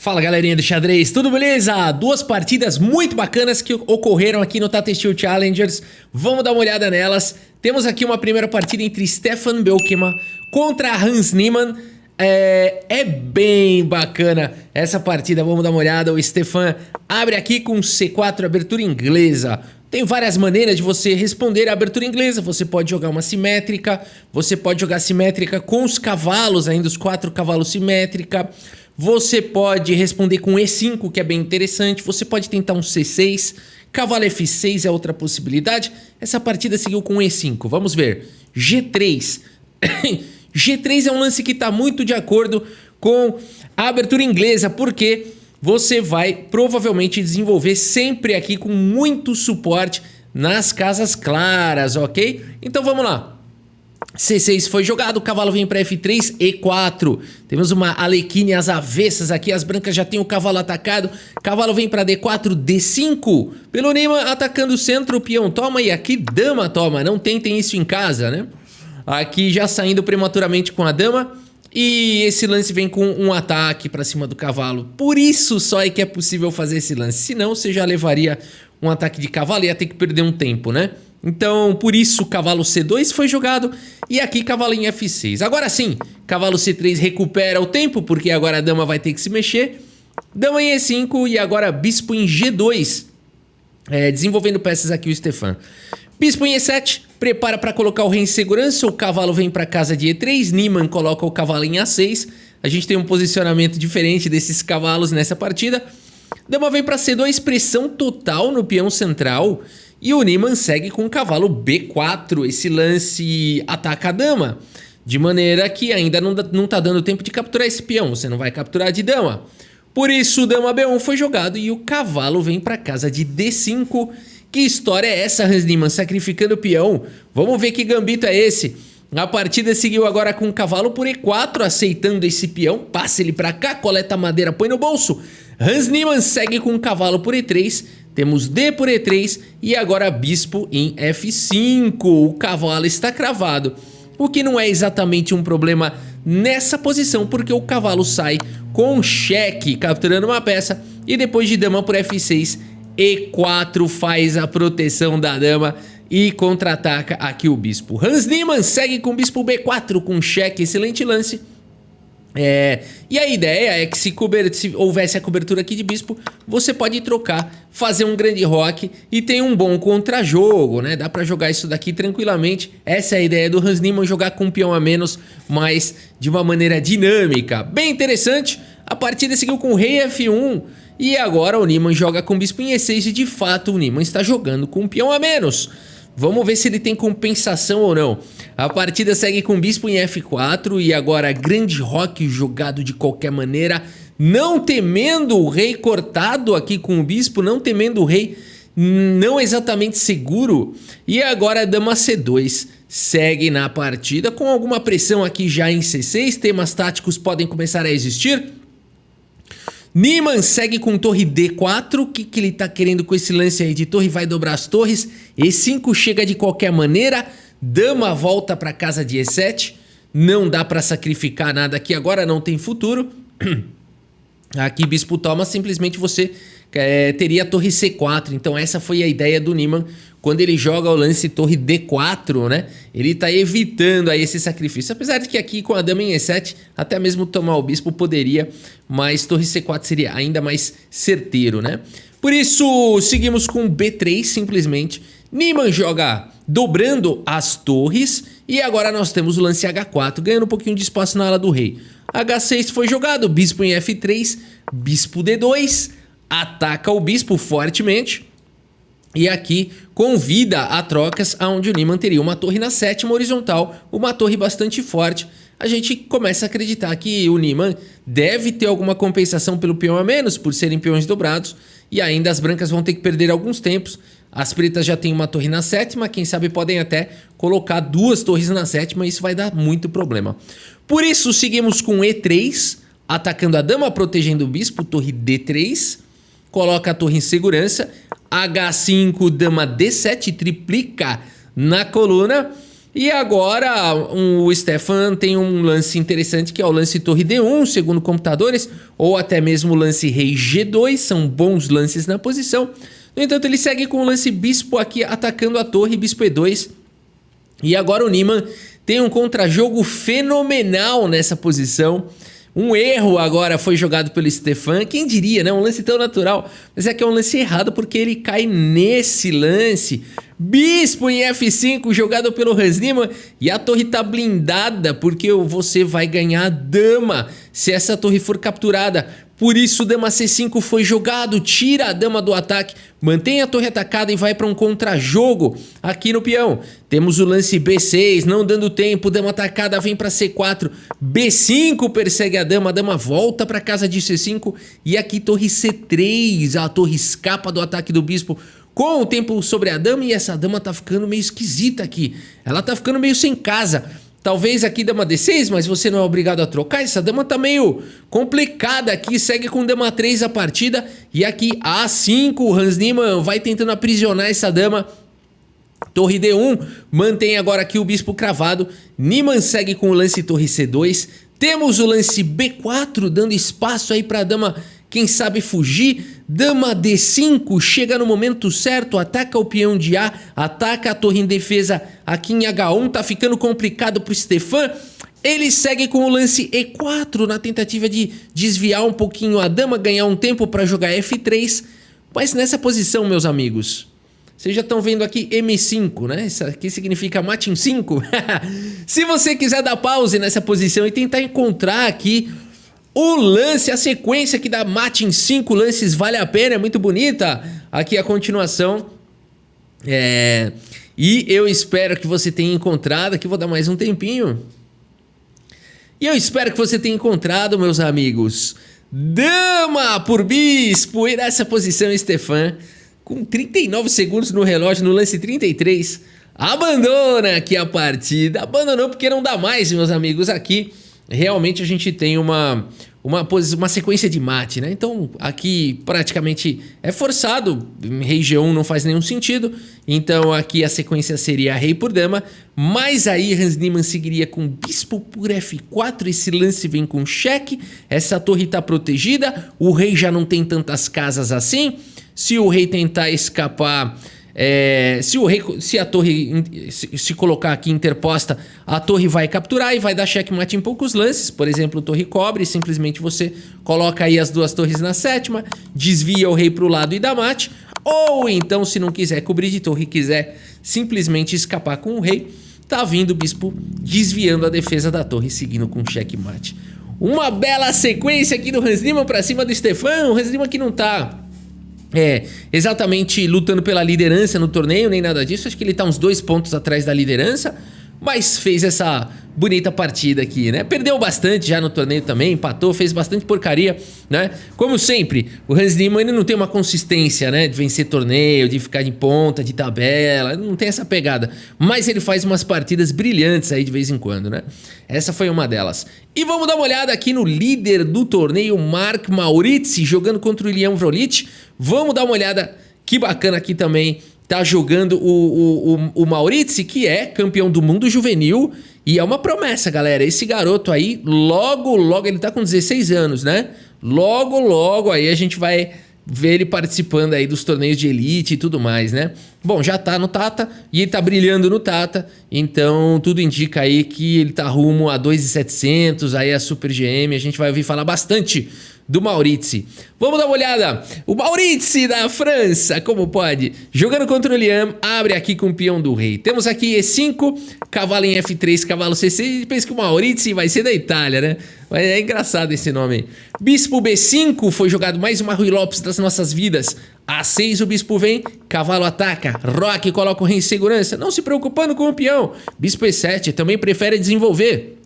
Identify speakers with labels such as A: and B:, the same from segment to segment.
A: Fala galerinha do xadrez, tudo beleza? Duas partidas muito bacanas que ocorreram aqui no Tata Steel Challengers. Vamos dar uma olhada nelas. Temos aqui uma primeira partida entre Stefan Belkema contra Hans Niemann. É bem bacana essa partida, vamos dar uma olhada. O Stefan abre aqui com C4, abertura inglesa. Tem várias maneiras de você responder a abertura inglesa. Você pode jogar uma simétrica, você pode jogar simétrica com os cavalos, ainda os 4 cavalos simétrica. Você pode responder com E5, que é bem interessante. Você pode tentar um C6, cavalo F6 é outra possibilidade. Essa partida seguiu com E5, vamos ver. G3. G3 é um lance que está muito de acordo com a abertura inglesa, porque você vai provavelmente desenvolver sempre aqui com muito suporte nas casas claras, ok? Então vamos lá. C6 foi jogado, o cavalo vem para F3, E4. Temos uma Alekhine às avessas aqui, as brancas já têm o cavalo atacado. Cavalo vem para D4, D5. Pelo Niemann atacando o centro, o peão toma e aqui dama toma. Não tentem isso em casa, né? Aqui já saindo prematuramente com a dama. E esse lance vem com um ataque para cima do cavalo. Por isso só é que é possível fazer esse lance. Senão você já levaria um ataque de cavalo e ia ter que perder um tempo, né? Então, por isso, cavalo C2 foi jogado e aqui cavalo em F6. Agora sim, cavalo C3 recupera o tempo, porque agora a dama vai ter que se mexer. Dama em E5 e agora bispo em G2. Desenvolvendo peças aqui o Stefan. Bispo em E7, prepara para colocar o rei em segurança, o cavalo vem para casa de E3, Niemann coloca o cavalo em A6. A gente tem um posicionamento diferente desses cavalos nessa partida. Dama vem para C2, pressão total no peão central. E o Niemann segue com o cavalo B4, esse lance ataca a dama, de maneira que ainda não tá dando tempo de capturar esse peão, você não vai capturar de dama. Por isso, dama B1 foi jogado e o cavalo vem para casa de D5. Que história é essa, Hans Niemann, sacrificando o peão? Vamos ver que gambito é esse. A partida seguiu agora com o cavalo por E4, aceitando esse peão, passa ele para cá, coleta a madeira, põe no bolso. Hans Niemann segue com o cavalo por E3, temos D por E3 e agora bispo em F5. O cavalo está cravado, o que não é exatamente um problema nessa posição, porque o cavalo sai com cheque, capturando uma peça. E depois de dama por F6, E4 faz a proteção da dama e contra-ataca aqui o bispo. Hans Niemann segue com bispo B4 com cheque, excelente lance. E a ideia é que se houvesse a cobertura aqui de bispo, você pode trocar, fazer um grande roque e tem um bom contra-jogo, né? Dá pra jogar isso daqui tranquilamente. Essa é a ideia do Hans Niemann, jogar com um peão a menos, mas de uma maneira dinâmica. Bem interessante, a partida seguiu com o rei F1 e agora o Niemann joga com bispo em E6 e de fato o Niemann está jogando com um peão a menos. Vamos ver se ele tem compensação ou não. A partida segue com bispo em F4 e agora grande roque jogado de qualquer maneira, não temendo o rei cortado aqui com o bispo, não temendo o rei não exatamente seguro. E agora a dama C2 segue na partida com alguma pressão aqui já em C6, temas táticos podem começar a existir. Niemann segue com torre D4, o que ele tá querendo com esse lance aí de torre? Vai dobrar as torres, E5 chega de qualquer maneira, dama volta para casa de E7, não dá para sacrificar nada aqui agora, não tem futuro. Aqui bispo toma, simplesmente você teria torre C4, então essa foi a ideia do Niemann quando ele joga o lance torre D4, né? Ele tá evitando aí esse sacrifício, apesar de que aqui com a dama em E7, até mesmo tomar o bispo poderia, mas torre C4 seria ainda mais certeiro, né? Por isso, seguimos com B3 simplesmente. Niemann joga dobrando as torres e agora nós temos o lance H4, ganhando um pouquinho de espaço na ala do rei. H6 foi jogado, bispo em F3, bispo D2, ataca o bispo fortemente. E aqui convida a trocas, onde o Niemann teria uma torre na 7ª horizontal, uma torre bastante forte. A gente começa a acreditar que o Niemann deve ter alguma compensação pelo peão a menos, por serem peões dobrados, e ainda as brancas vão ter que perder alguns tempos. As pretas já têm uma torre na 7ª, quem sabe podem até colocar 2 torres na 7ª, e isso vai dar muito problema. Por isso seguimos com E3, atacando a dama, protegendo o bispo, torre D3, coloca a torre em segurança, H5, dama D7, triplica na coluna. E agora o Stefan tem um lance interessante que é o lance torre D1, segundo computadores, ou até mesmo o lance rei G2, são bons lances na posição. No entanto, ele segue com o lance bispo aqui atacando a torre, bispo E2. E agora o Niemann tem um contrajogo fenomenal nessa posição. Um erro agora foi jogado pelo Stefan. Quem diria, né? Um lance tão natural. Mas é que é um lance errado porque ele cai nesse lance. Bispo em F5 jogado pelo Hans Niemann. E a torre tá blindada porque você vai ganhar a dama se essa torre for capturada. Por isso, dama C5 foi jogado, tira a dama do ataque, mantém a torre atacada e vai para um contrajogo aqui no peão. Temos o lance B6, não dando tempo, dama atacada vem para C4, B5 persegue a dama volta para casa de C5 e aqui torre C3, a torre escapa do ataque do bispo com o tempo sobre a dama e essa dama tá ficando meio esquisita aqui, ela tá ficando meio sem casa. Talvez aqui dama D6, mas você não é obrigado a trocar. Essa dama tá meio complicada aqui. Segue com dama 3 a partida. E aqui A5, o Hans Niemann vai tentando aprisionar essa dama. Torre D1, mantém agora aqui o bispo cravado. Niemann segue com o lance torre C2. Temos o lance B4, dando espaço aí pra dama, quem sabe, fugir. Dama D5, chega no momento certo, ataca o peão de A, ataca a torre em defesa aqui em H1, tá ficando complicado pro Stefan. Ele segue com o lance E4 na tentativa de desviar um pouquinho a dama, ganhar um tempo para jogar F3. Mas nessa posição, meus amigos, vocês já estão vendo aqui M5, né? Isso aqui significa mate em 5. Se você quiser dar pause nessa posição e tentar encontrar aqui o lance, a sequência que dá mate em 5 lances, vale a pena, é muito bonita. Aqui a continuação. E eu espero que você tenha encontrado. Aqui vou dar mais um tempinho. E eu espero que você tenha encontrado, meus amigos, dama por bispo. E nessa posição, Stefan, com 39 segundos no relógio, no lance 33, abandona aqui a partida. Abandonou porque não dá mais, meus amigos, aqui. Realmente a gente tem uma sequência de mate, né? Então aqui praticamente é forçado, rei G1 não faz nenhum sentido, então aqui a sequência seria rei por dama, mas aí Hans Niemann seguiria com bispo por F4, esse lance vem com cheque, essa torre está protegida, o rei já não tem tantas casas assim, se o rei tentar escapar... se a torre se colocar aqui interposta, a torre vai capturar e vai dar checkmate em poucos lances. Por exemplo, torre cobre, simplesmente você coloca aí as duas torres na sétima, desvia o rei para o lado e dá mate. Ou então, se não quiser cobrir de torre, quiser simplesmente escapar com o rei, tá vindo o bispo desviando a defesa da torre, seguindo com checkmate. Uma bela sequência aqui do Hans Niemann para cima do Stefan. O Hans Niemann que não tá exatamente lutando pela liderança no torneio, nem nada disso. Acho que ele tá uns 2 pontos atrás da liderança, mas fez essa bonita partida aqui, né? Perdeu bastante já no torneio também, empatou, fez bastante porcaria, né? Como sempre, o Hans Niemann não tem uma consistência, né? De vencer torneio, de ficar de ponta, de tabela, não tem essa pegada. Mas ele faz umas partidas brilhantes aí de vez em quando, né? Essa foi uma delas. E vamos dar uma olhada aqui no líder do torneio, Mark Maurizi, jogando contra o Ilian Vrolich. Vamos dar uma olhada, que bacana aqui também. Tá jogando o Maurizi, que é campeão do mundo juvenil. E é uma promessa, galera. Esse garoto aí, logo, ele tá com 16 anos, né? Logo aí a gente vai ver ele participando aí dos torneios de elite e tudo mais, né? Bom, já tá no Tata e ele tá brilhando no Tata. Então tudo indica aí que ele tá rumo a 2.700, aí a Super GM. A gente vai ouvir falar bastante do Maurizi. Vamos dar uma olhada. O Maurizi da França, como pode? Jogando contra o Liam, abre aqui com o peão do rei. Temos aqui E5, cavalo em F3, cavalo C6. Pensa que o Maurizi vai ser da Itália, né? Mas é engraçado esse nome aí. Bispo B5, foi jogado mais uma Rui Lopes das nossas vidas. A6, o bispo vem, cavalo ataca. Roque coloca o rei em segurança, não se preocupando com o peão. Bispo E7 também prefere desenvolver.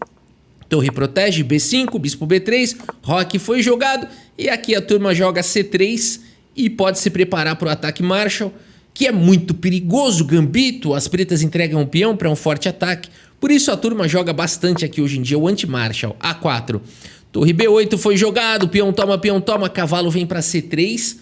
A: Torre protege, B5, bispo B3, Roque foi jogado e aqui a turma joga C3 e pode se preparar para o ataque Marshall, que é muito perigoso, gambito, as pretas entregam o peão para um forte ataque, por isso a turma joga bastante aqui hoje em dia o anti-Marshall, A4. Torre B8 foi jogado, peão toma, cavalo vem para C3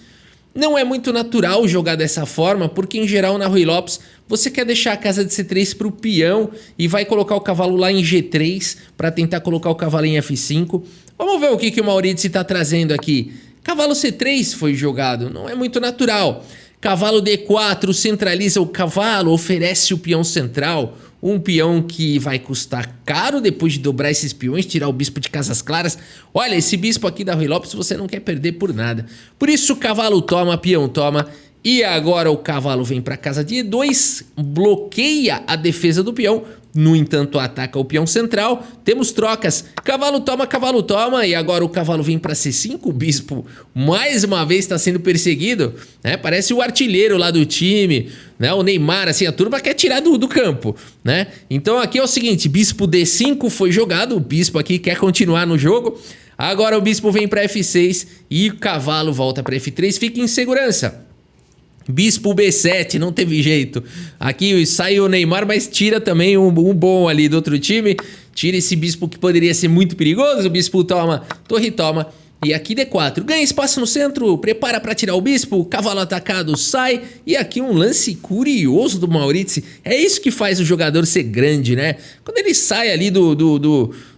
A: Não é muito natural jogar dessa forma, porque em geral na Ruy Lopes você quer deixar a casa de C3 para o peão e vai colocar o cavalo lá em G3 para tentar colocar o cavalo em F5. Vamos ver o que o Maurizi está trazendo aqui. Cavalo C3 foi jogado, não é muito natural. Cavalo D4 centraliza o cavalo, oferece o peão central. Um peão que vai custar caro depois de dobrar esses peões, tirar o bispo de casas claras. Olha, esse bispo aqui da Ruy Lopes você não quer perder por nada. Por isso o cavalo toma, peão toma. E agora o cavalo vem para casa de E2, bloqueia a defesa do peão. No entanto, ataca o peão central. Temos trocas. Cavalo toma. E agora o cavalo vem para C5. O bispo, mais uma vez, está sendo perseguido. Né? Parece o artilheiro lá do time. Né? O Neymar, assim, a turma quer tirar do campo. Né? Então aqui é o seguinte. Bispo D5 foi jogado. O bispo aqui quer continuar no jogo. Agora o bispo vem para F6. E o cavalo volta para F3. Fica em segurança. Bispo B7, não teve jeito. Aqui sai o Neymar, mas tira também um bom ali do outro time. Tira esse bispo que poderia ser muito perigoso. O bispo toma, torre toma. E aqui D4. Ganha espaço no centro, prepara para tirar o bispo. Cavalo atacado sai. E aqui um lance curioso do Maurizi. É isso que faz o jogador ser grande, né? Quando ele sai ali do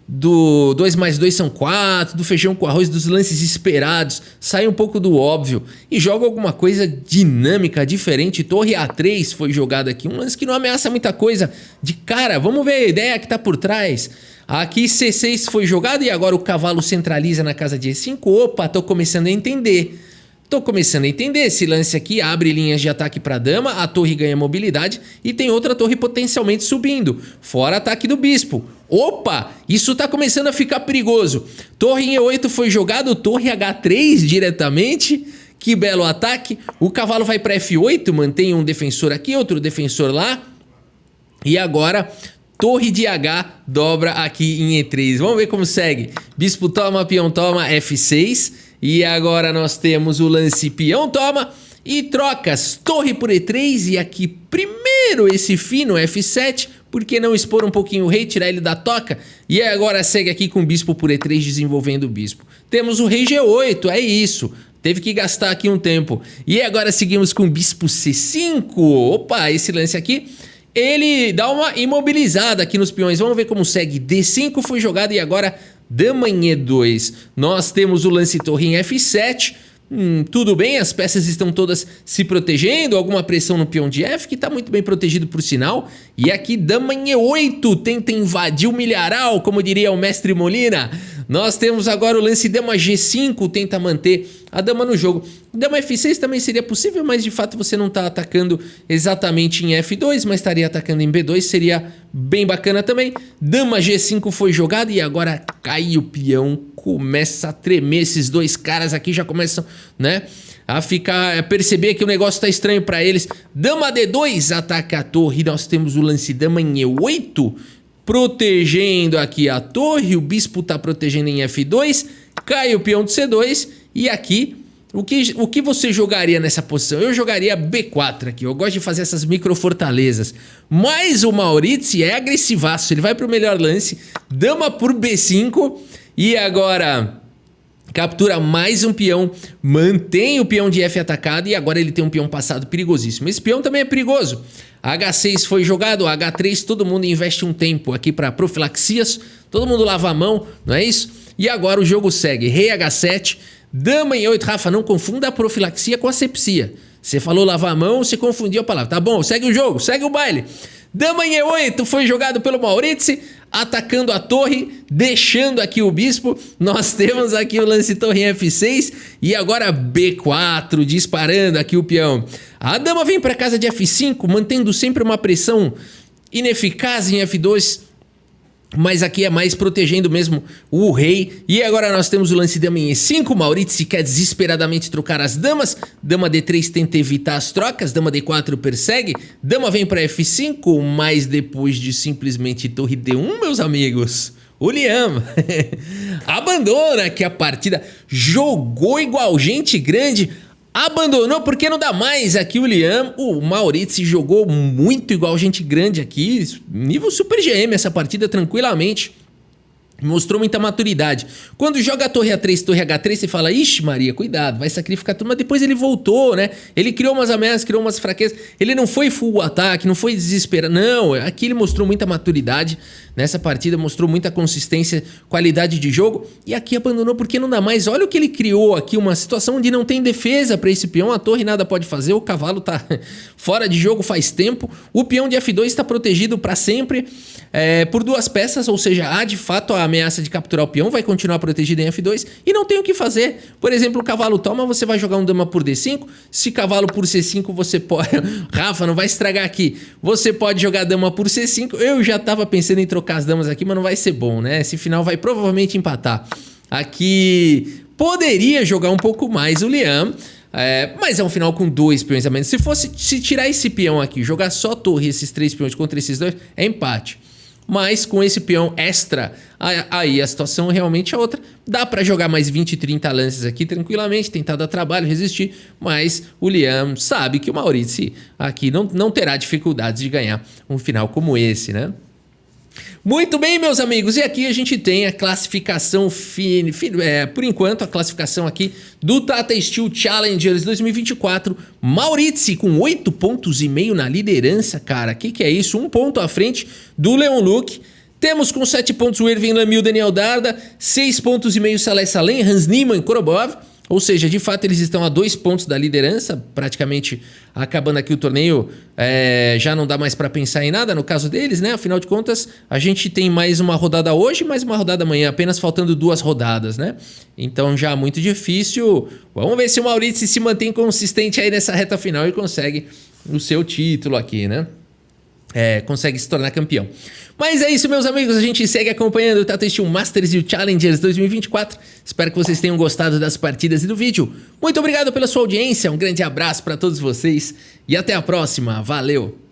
A: 2+2 são 4, do feijão com arroz, dos lances esperados, sai um pouco do óbvio e joga alguma coisa dinâmica, diferente. Torre A3 foi jogado aqui, um lance que não ameaça muita coisa de cara. Vamos ver a ideia que tá por trás. Aqui C6 foi jogado e agora o cavalo centraliza na casa de E5. Opa, tô começando a entender. Esse lance aqui abre linhas de ataque para dama, a torre ganha mobilidade e tem outra torre potencialmente subindo, fora ataque do bispo. Opa, isso tá começando a ficar perigoso. Torre em E8 foi jogado, torre H3 diretamente. Que belo ataque. O cavalo vai para F8, mantém um defensor aqui, outro defensor lá. E agora torre de H dobra aqui em E3. Vamos ver como segue. Bispo toma, peão toma, F6. E agora nós temos o lance peão toma e trocas. Torre por E3 e aqui primeiro esse fino F7. Por que não expor um pouquinho o rei, tirar ele da toca? E agora segue aqui com o bispo por E3 desenvolvendo o bispo. Temos o rei G8, é isso. Teve que gastar aqui um tempo. E agora seguimos com o bispo C5. Opa, esse lance aqui, ele dá uma imobilizada aqui nos peões. Vamos ver como segue. D5 foi jogado e agora dama em E2. Nós temos o lance torre em F7. Tudo bem, as peças estão todas se protegendo, alguma pressão no peão de F, que está muito bem protegido por sinal. E aqui dama em E8, tenta invadir o milharal, como diria o mestre Molina. Nós temos agora o lance dama G5, tenta manter a dama no jogo. Dama F6 também seria possível, mas de fato você não está atacando exatamente em F2, mas estaria atacando em B2, seria bem bacana também. Dama G5 foi jogada e agora cai o peão, começa a tremer, esses dois caras aqui já começam, né, a perceber que o negócio tá estranho para eles. Dama D2 ataca a torre, nós temos o lance dama em E8, protegendo aqui a torre, o bispo tá protegendo em F2, cai o peão de C2 e aqui o que você jogaria nessa posição? Eu jogaria B4 aqui, eu gosto de fazer essas micro fortalezas, mas o Maurizi é agressivaço, ele vai pro melhor lance, dama por B5 e agora captura mais um peão, mantém o peão de F atacado e agora ele tem um peão passado perigosíssimo. Esse peão também é perigoso. H6 foi jogado, H3 todo mundo investe um tempo aqui para profilaxias, todo mundo lava a mão, não é isso? E agora o jogo segue, rei H7, dama em E8, Rafa, não confunda a profilaxia com a asepsia. Você falou lavar a mão, você confundiu a palavra. Tá bom, segue o jogo, segue o baile. Dama em E8 foi jogado pelo Maurizi, atacando a torre, deixando aqui o bispo. Nós temos aqui o lance torre em F6 e agora B4, disparando aqui o peão. A dama vem para casa de F5, mantendo sempre uma pressão ineficaz em F2. Mas aqui é mais protegendo mesmo o rei. E agora nós temos o lance dama em E5. Maurizi quer desesperadamente trocar as damas. Dama D3 tenta evitar as trocas. Dama D4 persegue. Dama vem para F5. Mas depois de simplesmente torre D1, meus amigos, o Liam abandona que a partida. Jogou igual gente grande. Abandonou porque não dá mais aqui o Liam. O Maurizi jogou muito igual gente grande aqui. Nível Super GM essa partida tranquilamente. Mostrou muita maturidade. Quando joga a torre A3, torre H3, você fala, ixi Maria, cuidado, vai sacrificar tudo. Mas depois ele voltou, né? Ele criou umas ameaças, criou umas fraquezas. Ele não foi full ataque, não foi desesperado. Não, aqui ele mostrou muita maturidade. Nessa partida mostrou muita consistência, qualidade de jogo. E aqui abandonou porque não dá mais. Olha o que ele criou aqui, uma situação onde não tem defesa para esse peão. A torre nada pode fazer, o cavalo tá fora de jogo faz tempo. O peão de F2 está protegido para sempre por duas peças, ou seja, há de fato a ameaça de capturar o peão, vai continuar protegido em F2 e não tem o que fazer. Por exemplo, o cavalo toma, você vai jogar um dama por D5, se cavalo por C5 você pode... Rafa, não vai estragar aqui. Você pode jogar dama por C5, eu já tava pensando em trocar as damas aqui, mas não vai ser bom, né? Esse final vai provavelmente empatar. Aqui poderia jogar um pouco mais o Liam, mas é um final com 2 peões a menos. Se tirar esse peão aqui, jogar só torre, esses 3 peões contra esses 2, é empate. Mas com esse peão extra, aí a situação realmente é outra. Dá pra jogar mais 20, 30 lances aqui tranquilamente, tentar dar trabalho, resistir. Mas o Liam sabe que o Maurizi aqui não terá dificuldades de ganhar um final como esse, né? Muito bem, meus amigos, e aqui a gente tem a classificação por enquanto, a classificação aqui do Tata Steel Challengers 2024. Maurizi com 8,5 pontos na liderança, cara. Que é isso? 1 ponto à frente do Leon Luke. Temos com 7 pontos o Erwin Lamil, Daniel Darda, 6,5 pontos Saleh Salem, Hans Niemann, Korobov. Ou seja, de fato eles estão a 2 pontos da liderança, praticamente acabando aqui o torneio, já não dá mais para pensar em nada no caso deles, né? Afinal de contas, a gente tem mais uma rodada hoje, mais uma rodada amanhã, apenas faltando 2 rodadas, né? Então já muito difícil. Vamos ver se o Maurizi se mantém consistente aí nessa reta final e consegue o seu título aqui, né? Consegue se tornar campeão. Mas é isso, meus amigos, a gente segue acompanhando o Tata Steel Masters e o Challengers 2024. Espero que vocês tenham gostado das partidas e do vídeo. Muito obrigado pela sua audiência, um grande abraço para todos vocês e até a próxima. Valeu!